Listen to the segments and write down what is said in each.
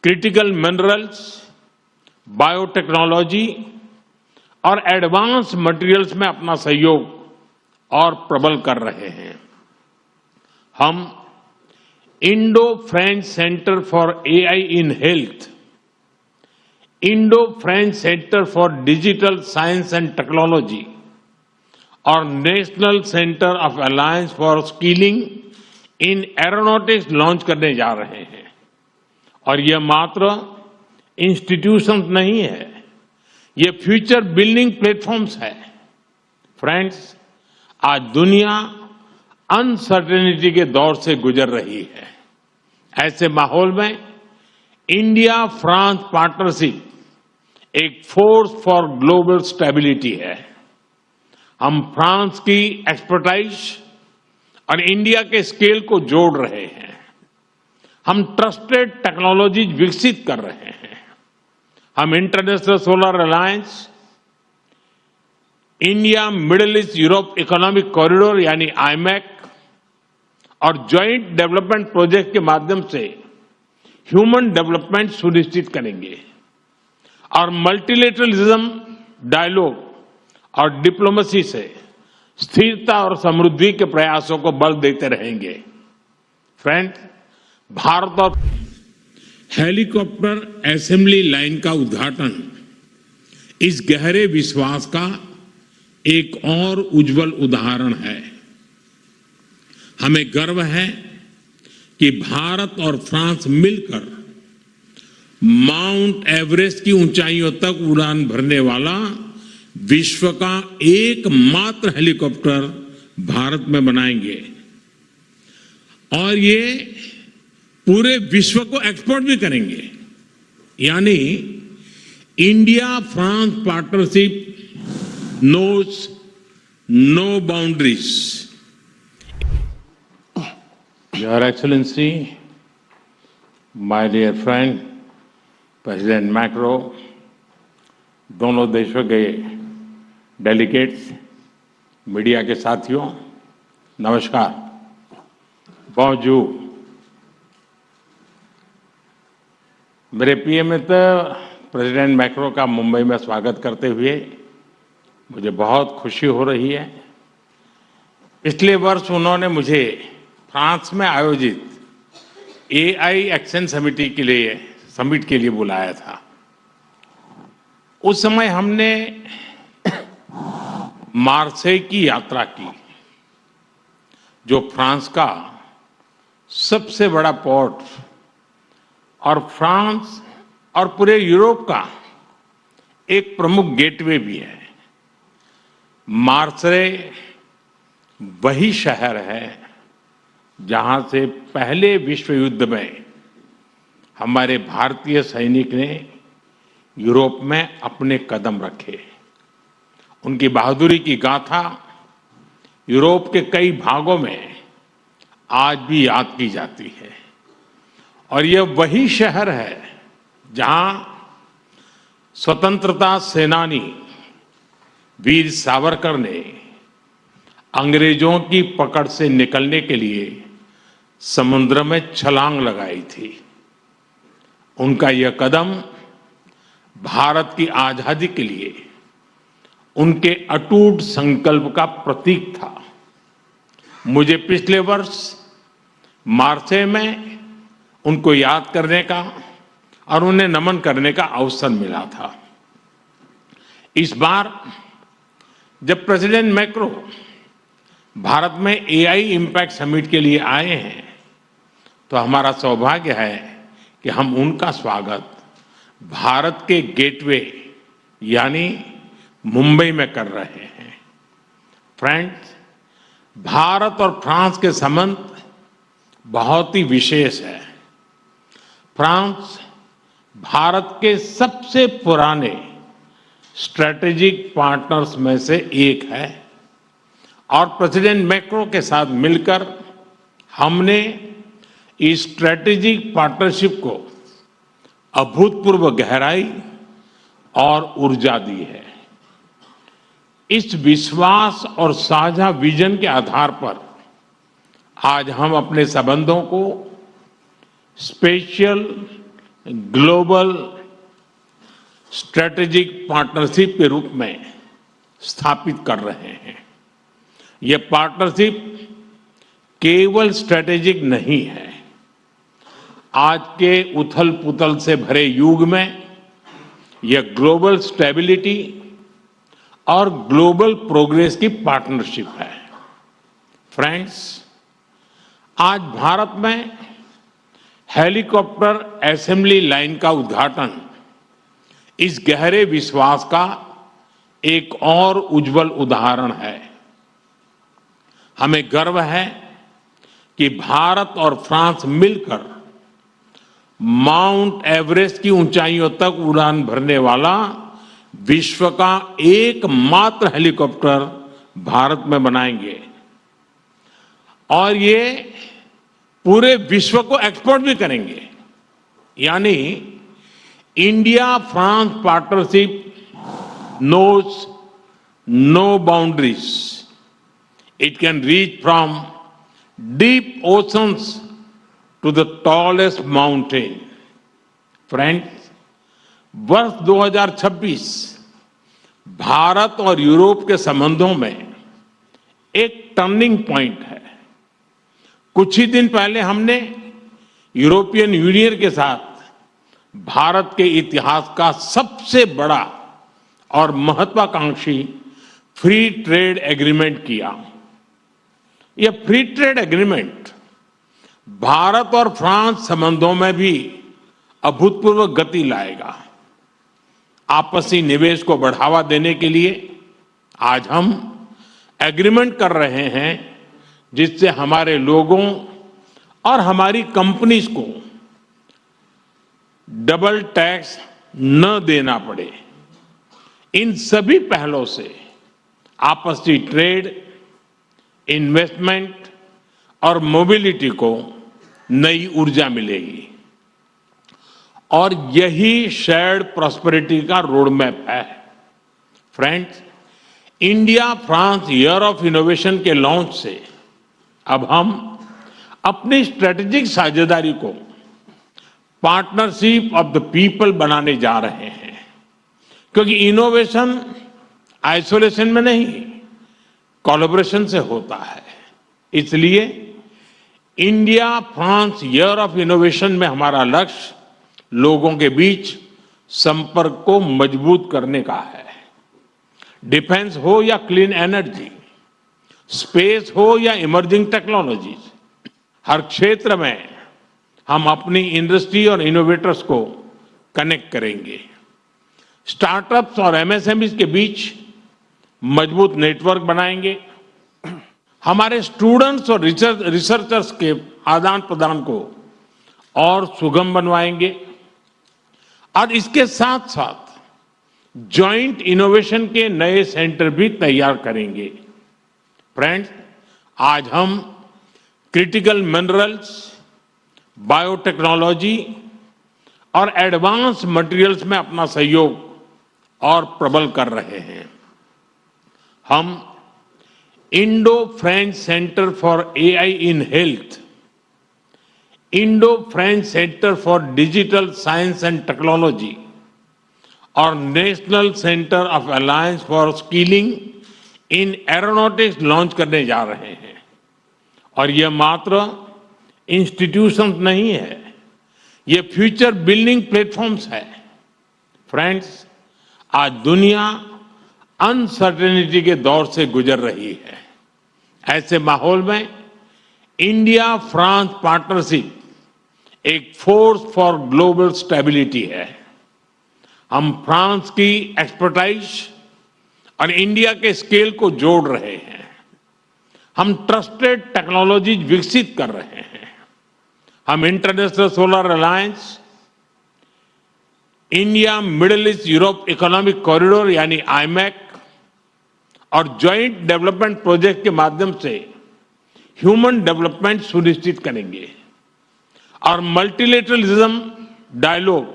Critical minerals, biotechnology और advance materials में अपना सहयोग और प्रबल कर रहे हैं। हम Indo French Centre for AI in Health, Indo French Centre for Digital Science and Technology और National Centre of Alliance for Skilling in Aeronautics launch करने जा रहे हैं। और यह मात्र इंस्टीट्यूशंस नहीं है, ये फ्यूचर बिल्डिंग प्लेटफॉर्म्स है। फ्रेंड्स, आज दुनिया अनसर्टेनिटी के दौर से गुजर रही है। ऐसे माहौल में इंडिया फ्रांस पार्टनरशिप एक फोर्स फॉर ग्लोबल स्टेबिलिटी है। हम फ्रांस की एक्सपर्टाइज और इंडिया के स्केल को जोड़ रहे हैं। हम ट्रस्टेड टेक्नोलॉजीज विकसित कर रहे हैं। हम international solar alliance, India middle east Europe economic corridor यानी आईमैक और ज्वाइंट डेवलपमेंट प्रोजेक्ट के माध्यम से ह्यूमन डेवलपमेंट सुनिश्चित करेंगे और मल्टीलेटरलिज्म, डायलॉग और डिप्लोमेसी से स्थिरता और समृद्धि के प्रयासों को बल देते रहेंगे। फ्रेंड्स, भारत और हेलीकॉप्टर असेंबली लाइन का उद्घाटन इस गहरे विश्वास का एक और उज्जवल उदाहरण है। हमें गर्व है कि भारत और फ्रांस मिलकर माउंट एवरेस्ट की ऊंचाइयों तक उड़ान भरने वाला विश्व का एकमात्र हेलीकॉप्टर भारत में बनाएंगे और ये पूरे विश्व को एक्सपोर्ट भी करेंगे। यानी India France partnership knows no boundaries. Your excellency, my dear friend president Macron, दोनों देशों के डेलीगेट्स, मीडिया के साथियों, नमस्कार। bonjour। मेरे प्रिय मित्र, प्रेसिडेंट मैक्रो का मुंबई में स्वागत करते हुए मुझे बहुत खुशी हो रही है। पिछले वर्ष उन्होंने मुझे फ्रांस में आयोजित एआई एक्शन समिट के लिए बुलाया था। उस समय हमने मार्सेई की यात्रा की, जो फ्रांस का सबसे बड़ा पोर्ट और फ्रांस और पूरे यूरोप का एक प्रमुख गेटवे भी है। मार्सेई वही शहर है जहां से पहले विश्व युद्ध में हमारे भारतीय सैनिक ने यूरोप में अपने कदम रखे। उनकी बहादुरी की गाथा यूरोप के कई भागों में आज भी याद की जाती है। और यह वही शहर है जहां स्वतंत्रता सेनानी वीर सावरकर ने अंग्रेजों की पकड़ से निकलने के लिए समुद्र में छलांग लगाई थी। उनका यह कदम भारत की आजादी के लिए उनके अटूट संकल्प का प्रतीक था। मुझे पिछले वर्ष मार्सेई में उनको याद करने का और उन्हें नमन करने का अवसर मिला था। इस बार जब प्रेसिडेंट मैक्रो भारत में एआई इम्पैक्ट समिट के लिए आए हैं, तो हमारा सौभाग्य है कि हम उनका स्वागत भारत के गेटवे यानी मुंबई में कर रहे हैं। फ्रेंड्स, भारत और फ्रांस के संबंध बहुत ही विशेष है। फ्रांस भारत के सबसे पुराने स्ट्रेटेजिक पार्टनर्स में से एक है और प्रेसिडेंट मैक्रो के साथ मिलकर हमने इस स्ट्रेटेजिक पार्टनरशिप को अभूतपूर्व गहराई और ऊर्जा दी है। इस विश्वास और साझा विजन के आधार पर आज हम अपने संबंधों को स्पेशल, ग्लोबल स्ट्रेटेजिक पार्टनरशिप के रूप में स्थापित कर रहे हैं। यह पार्टनरशिप केवल स्ट्रेटेजिक नहीं है। आज के उथल पुथल से भरे युग में यह ग्लोबल स्टेबिलिटी और ग्लोबल प्रोग्रेस की पार्टनरशिप है। फ्रेंड्स, आज भारत में हेलीकॉप्टर असेंबली लाइन का उद्घाटन इस गहरे विश्वास का एक और उज्जवल उदाहरण है। हमें गर्व है कि भारत और फ्रांस मिलकर माउंट एवरेस्ट की ऊंचाइयों तक उड़ान भरने वाला विश्व का एकमात्र हेलीकॉप्टर भारत में बनाएंगे और ये पूरे विश्व को एक्सपोर्ट भी करेंगे। यानी India France partnership knows no boundaries. It can reach from deep oceans to the tallest mountain. Friends, वर्ष 2026 भारत और यूरोप के संबंधों में एक टर्निंग पॉइंट है। कुछ ही दिन पहले हमने यूरोपियन यूनियन के साथ भारत के इतिहास का सबसे बड़ा और महत्वाकांक्षी फ्री ट्रेड एग्रीमेंट किया। यह फ्री ट्रेड एग्रीमेंट भारत और फ्रांस संबंधों में भी अभूतपूर्व गति लाएगा। आपसी निवेश को बढ़ावा देने के लिए आज हम एग्रीमेंट कर रहे हैं जिससे हमारे लोगों और हमारी कंपनीज को डबल टैक्स न देना पड़े। इन सभी पहलों से आपसी ट्रेड, इन्वेस्टमेंट और मोबिलिटी को नई ऊर्जा मिलेगी और यही शेयर्ड प्रॉस्पेरिटी का रोड मैप है। Friends, India France year of innovation के लॉन्च से अब हम अपनी स्ट्रेटेजिक साझेदारी को पार्टनरशिप ऑफ द पीपल बनाने जा रहे हैं, क्योंकि इनोवेशन आइसोलेशन में नहीं, कोलैबोरेशन से होता है। इसलिए India France year of innovation में हमारा लक्ष्य लोगों के बीच संपर्क को मजबूत करने का है। डिफेंस हो या क्लीन एनर्जी, स्पेस हो या इमर्जिंग टेक्नोलॉजीज, हर क्षेत्र में हम अपनी इंडस्ट्री और इनोवेटर्स को कनेक्ट करेंगे। स्टार्टअप्स और एमएसएमईज के बीच मजबूत नेटवर्क बनाएंगे। हमारे स्टूडेंट्स और रिसर्चर्स के आदान प्रदान को और सुगम बनवाएंगे और इसके साथ साथ जॉइंट इनोवेशन के नए सेंटर भी तैयार करेंगे। फ्रेंड्स, आज हम क्रिटिकल मिनरल्स, बायोटेक्नोलॉजी और एडवांस मटेरियल्स में अपना सहयोग और प्रबल कर रहे हैं। हम Indo French Centre for AI in Health, Indo French Centre for Digital Science and Technology और National Centre of Alliance for Skilling in Aeronautics launch करने जा रहे हैं। और यह मात्र इंस्टीट्यूशंस नहीं है, ये फ्यूचर बिल्डिंग प्लेटफॉर्म्स है। फ्रेंड्स, आज दुनिया अनसर्टेनिटी के दौर से गुजर रही है। ऐसे माहौल में इंडिया फ्रांस पार्टनरशिप एक फोर्स फॉर ग्लोबल स्टेबिलिटी है। हम फ्रांस की एक्सपर्टाइज और इंडिया के स्केल को जोड़ रहे हैं। हम ट्रस्टेड टेक्नोलॉजीज विकसित कर रहे हैं। हम international solar alliance, India middle east Europe economic corridor यानी आईमैक और ज्वाइंट डेवलपमेंट प्रोजेक्ट के माध्यम से ह्यूमन डेवलपमेंट सुनिश्चित करेंगे और मल्टीलेटरलिज्म, डायलॉग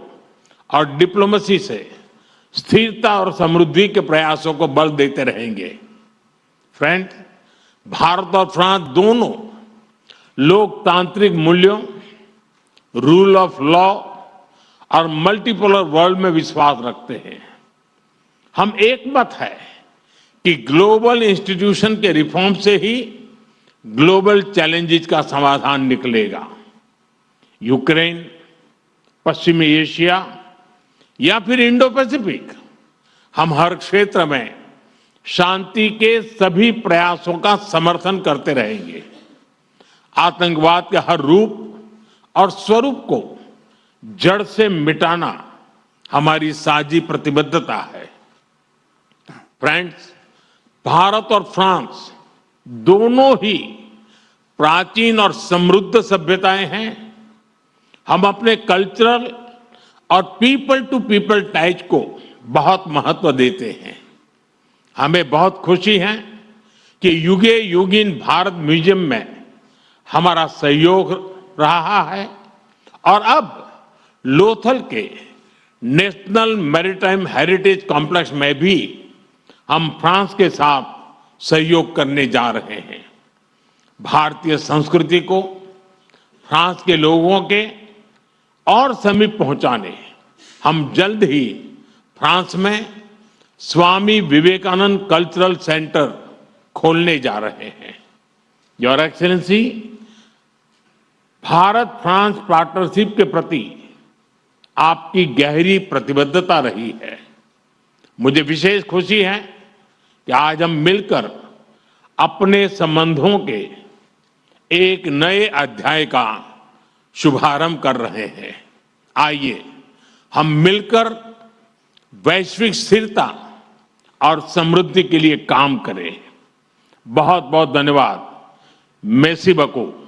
और डिप्लोमेसी से स्थिरता और समृद्धि के प्रयासों को बल देते रहेंगे। फ्रेंड, भारत और फ्रांस दोनों लोकतांत्रिक मूल्यों, रूल ऑफ लॉ और मल्टीपोलर वर्ल्ड में विश्वास रखते हैं। हम एक मत है कि ग्लोबल इंस्टीट्यूशन के रिफॉर्म से ही ग्लोबल चैलेंजेस का समाधान निकलेगा। यूक्रेन, पश्चिमी एशिया या फिर इंडो पैसिफिक, हम हर क्षेत्र में शांति के सभी प्रयासों का समर्थन करते रहेंगे। आतंकवाद के हर रूप और स्वरूप को जड़ से मिटाना हमारी साझी प्रतिबद्धता है। फ्रेंड्स, भारत और फ्रांस दोनों ही प्राचीन और समृद्ध सभ्यताएं हैं। हम अपने कल्चरल और पीपल टू पीपल टाइज को बहुत महत्व देते हैं। हमें बहुत खुशी है कि युगे युगीन भारत म्यूजियम में हमारा सहयोग रहा है और अब लोथल के नेशनल मैरीटाइम हेरिटेज कॉम्प्लेक्स में भी हम फ्रांस के साथ सहयोग करने जा रहे हैं। भारतीय संस्कृति को फ्रांस के लोगों के और समीप पहुंचाने हम जल्द ही फ्रांस में स्वामी विवेकानंद कल्चरल सेंटर खोलने जा रहे हैं। Your excellency, Bharat France partnership के प्रति आपकी गहरी प्रतिबद्धता रही है। मुझे विशेष खुशी है कि आज हम मिलकर अपने संबंधों के एक नए अध्याय का शुभारंभ कर रहे हैं। आइए हम मिलकर वैश्विक स्थिरता और समृद्धि के लिए काम करें। बहुत बहुत धन्यवाद। मेसी बको।